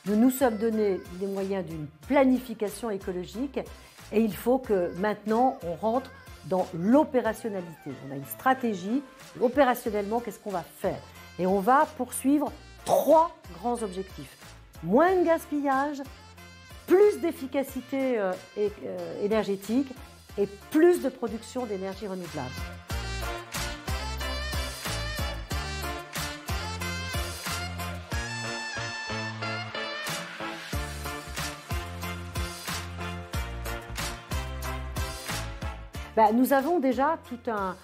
Nous nous sommes donné les moyens d'une planification écologique et il faut que maintenant on rentre dans l'opérationnalité. On a une stratégie, opérationnellement qu'est-ce qu'on va faire? Et on va poursuivre 3 grands objectifs. Moins de gaspillage, plus d'efficacité énergétique et plus de production d'énergie renouvelable. Nous avons déjà tout un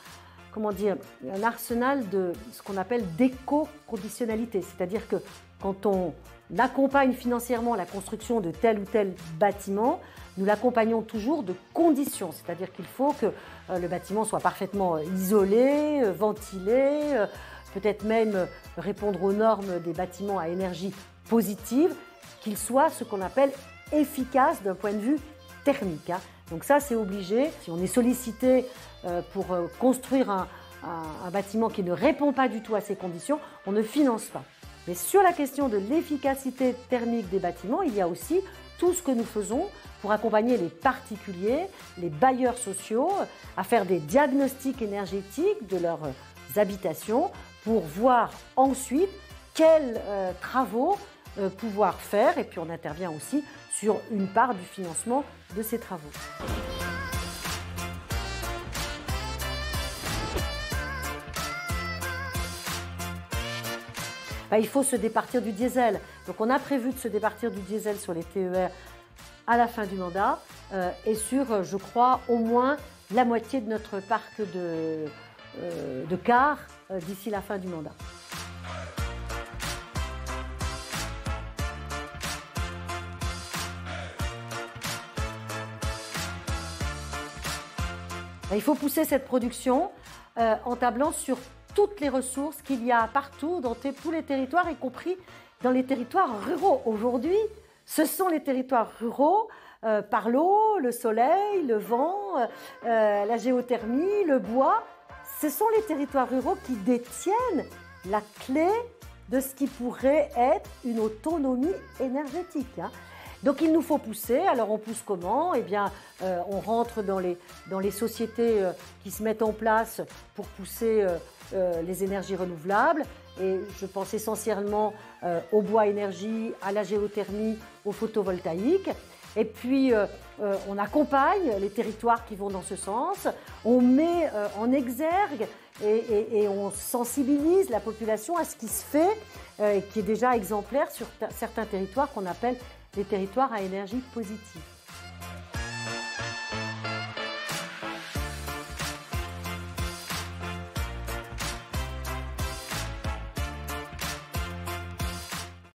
arsenal de ce qu'on appelle d'éco-conditionnalité. C'est-à-dire que quand on accompagne financièrement la construction de tel ou tel bâtiment, nous l'accompagnons toujours de conditions. C'est-à-dire qu'il faut que le bâtiment soit parfaitement isolé, ventilé, peut-être même répondre aux normes des bâtiments à énergie positive, qu'il soit ce qu'on appelle efficace d'un point de vue thermique. Donc ça, c'est obligé. Si on est sollicité pour construire un bâtiment qui ne répond pas du tout à ces conditions, on ne finance pas. Mais sur la question de l'efficacité thermique des bâtiments, il y a aussi tout ce que nous faisons pour accompagner les particuliers, les bailleurs sociaux, à faire des diagnostics énergétiques de leurs habitations pour voir ensuite quels travaux pouvoir faire. Et puis on intervient aussi sur une part du financement de ces travaux. Il faut se départir du diesel. Donc on a prévu de se départir du diesel sur les TER à la fin du mandat et sur, je crois, au moins la moitié de notre parc de cars d'ici la fin du mandat. Il faut pousser cette production en tablant sur toutes les ressources qu'il y a partout dans tous les territoires, y compris dans les territoires ruraux. Aujourd'hui, ce sont les territoires ruraux par l'eau, le soleil, le vent, la géothermie, le bois. Ce sont les territoires ruraux qui détiennent la clé de ce qui pourrait être une autonomie énergétique. Donc il nous faut pousser. Alors on pousse comment? On rentre dans les sociétés qui se mettent en place pour pousser les énergies renouvelables. Et je pense essentiellement au bois énergie, à la géothermie, au photovoltaïque. Et puis on accompagne les territoires qui vont dans ce sens. On met en exergue et on sensibilise la population à ce qui se fait et qui est déjà exemplaire sur certains territoires qu'on appelle des territoires à énergie positive.